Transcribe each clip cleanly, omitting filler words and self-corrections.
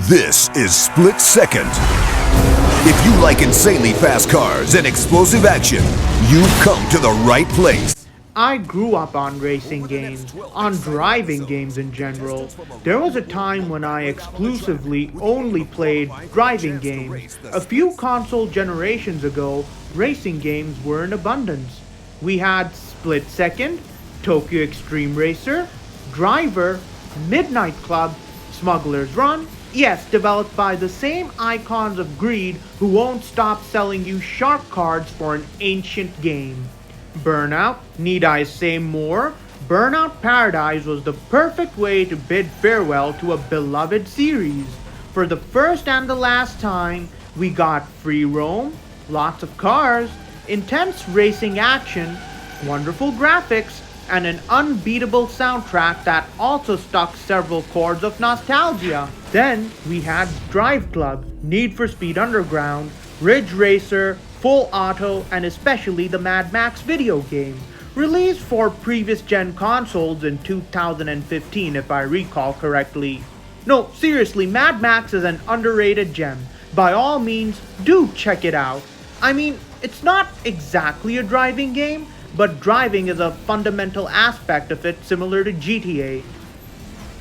This is Split Second. If you like insanely fast cars and explosive action, you've come to the right place. I grew up on racing games, on driving games in general. There was a time when I exclusively only played driving games. A few console generations ago, racing games were in abundance. We had Split Second, Tokyo Extreme Racer, Driver, Midnight Club, Smuggler's Run, yes, developed by the same icons of greed who won't stop selling you shark cards for an ancient game. Burnout, need I say more? Burnout Paradise was the perfect way to bid farewell to a beloved series. For the first and the last time, we got free roam, lots of cars, intense racing action, wonderful graphics, and an unbeatable soundtrack that also struck several chords of nostalgia. Then we had Drive Club, Need for Speed Underground, Ridge Racer, Full Auto, and especially the Mad Max video game, released for previous gen consoles in 2015 if I recall correctly. No, seriously, Mad Max is an underrated gem. By all means, do check it out. I mean, it's not exactly a driving game, but driving is a fundamental aspect of it similar to GTA.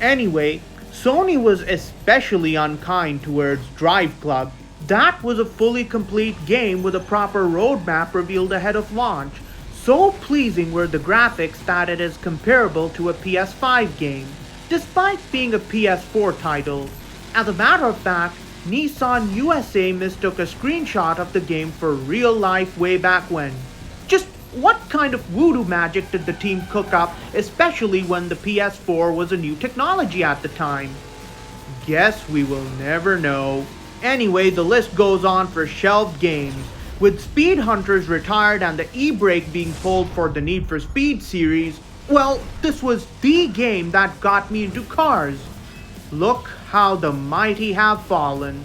Anyway, Sony was especially unkind towards Drive Club. That was a fully complete game with a proper roadmap revealed ahead of launch. So pleasing were the graphics that it is comparable to a PS5 game, despite being a PS4 title. As a matter of fact, Nissan USA mistook a screenshot of the game for real life way back when. Just what kind of voodoo magic did the team cook up, especially when the PS4 was a new technology at the time? Guess we will never know. Anyway, the list goes on for shelved games. With Speed Hunters retired and the e-brake being pulled for the Need for Speed series, well, this was the game that got me into cars. Look how the mighty have fallen.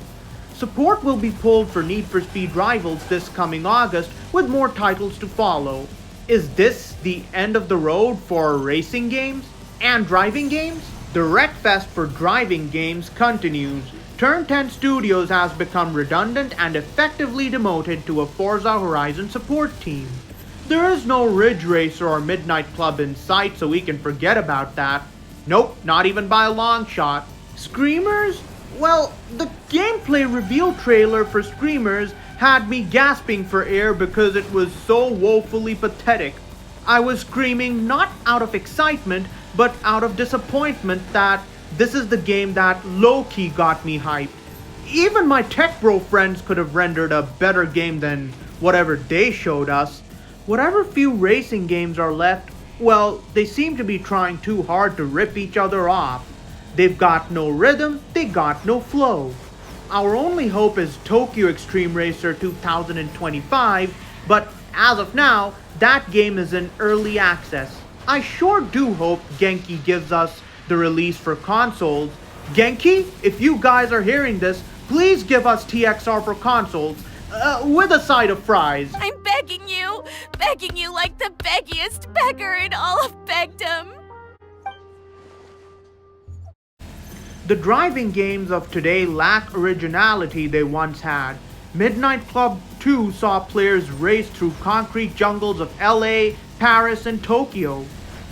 Support will be pulled for Need for Speed Rivals this coming August, with more titles to follow. Is this the end of the road for racing games and driving games? The Wreckfest for driving games continues. Turn 10 Studios has become redundant and effectively demoted to a Forza Horizon support team. There is no Ridge Racer or Midnight Club in sight, so we can forget about that. Nope, not even by a long shot. Screamers? Well, the gameplay reveal trailer for Screamers had me gasping for air because it was so woefully pathetic. I was screaming not out of excitement, but out of disappointment that this is the game that low-key got me hyped. Even my tech bro friends could have rendered a better game than whatever they showed us. Whatever few racing games are left, well, they seem to be trying too hard to rip each other off. They've got no rhythm, they got no flow. Our only hope is Tokyo Extreme Racer 2025, but as of now, that game is in early access. I sure do hope Genki gives us the release for consoles. Genki, if you guys are hearing this, please give us TXR for consoles, with a side of fries. I'm begging you like the beggiest beggar in all of begdom. The driving games of today lack originality they once had. Midnight Club 2 saw players race through concrete jungles of LA, Paris, and Tokyo.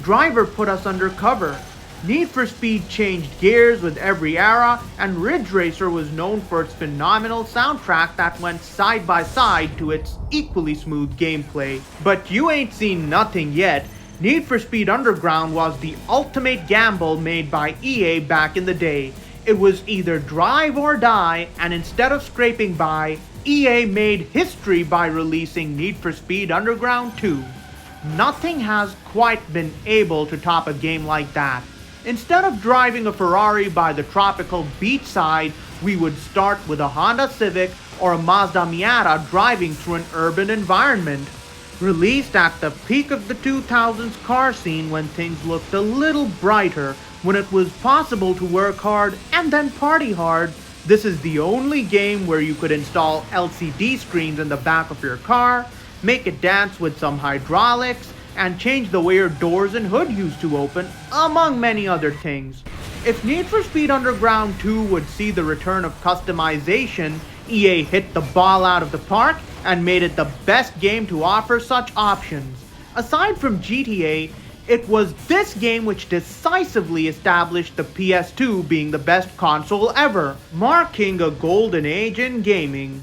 Driver put us under cover. Need for Speed changed gears with every era, and Ridge Racer was known for its phenomenal soundtrack that went side by side to its equally smooth gameplay. But you ain't seen nothing yet. Need for Speed Underground was the ultimate gamble made by EA back in the day. It was either drive or die, and instead of scraping by, EA made history by releasing Need for Speed Underground 2. Nothing has quite been able to top a game like that. Instead of driving a Ferrari by the tropical beachside, we would start with a Honda Civic or a Mazda Miata driving through an urban environment. Released at the peak of the 2000s car scene when things looked a little brighter, when it was possible to work hard and then party hard, this is the only game where you could install LCD screens in the back of your car, make it dance with some hydraulics, and change the way your doors and hood used to open, among many other things. If Need for Speed Underground 2 would see the return of customization, EA hit the ball out of the park and made it the best game to offer such options. Aside from GTA, it was this game which decisively established the PS2 being the best console ever, marking a golden age in gaming.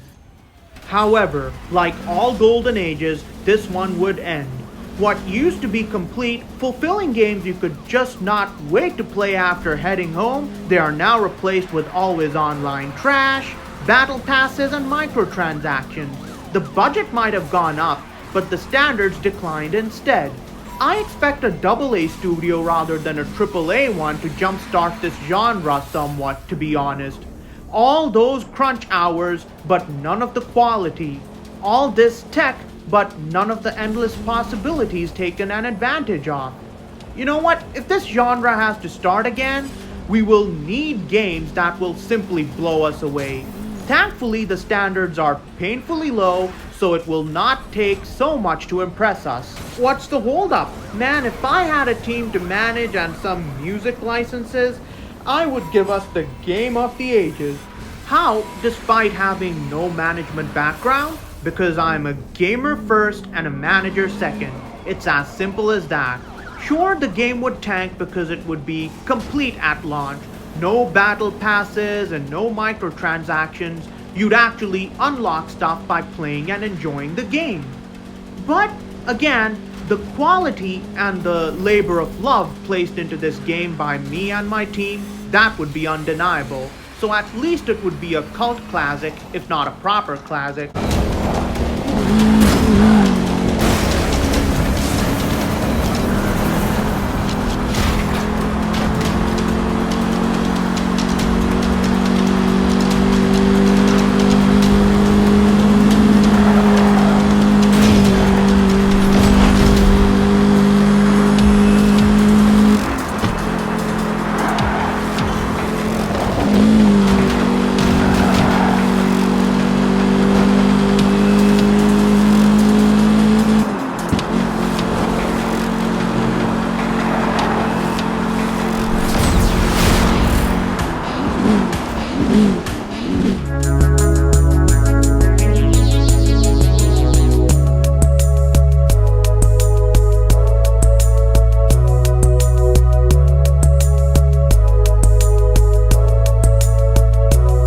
However, like all golden ages, this one would end. What used to be complete, fulfilling games you could just not wait to play after heading home, they are now replaced with always online trash, battle passes, and microtransactions. The budget might have gone up, but the standards declined instead. I expect a AA studio rather than a AAA one to jumpstart this genre somewhat, to be honest. All those crunch hours, but none of the quality. All this tech, but none of the endless possibilities taken an advantage of. You know what? If this genre has to start again, we will need games that will simply blow us away. Thankfully, the standards are painfully low, so it will not take so much to impress us. What's the holdup? Man, if I had a team to manage and some music licenses, I would give us the game of the ages. How, despite having no management background? Because I'm a gamer first and a manager second. It's as simple as that. Sure, the game would tank because it would be complete at launch. No battle passes and no microtransactions. You'd actually unlock stuff by playing and enjoying the game. But again, the quality and the labor of love placed into this game by me and my team, that would be undeniable. So at least it would be a cult classic, if not a proper classic.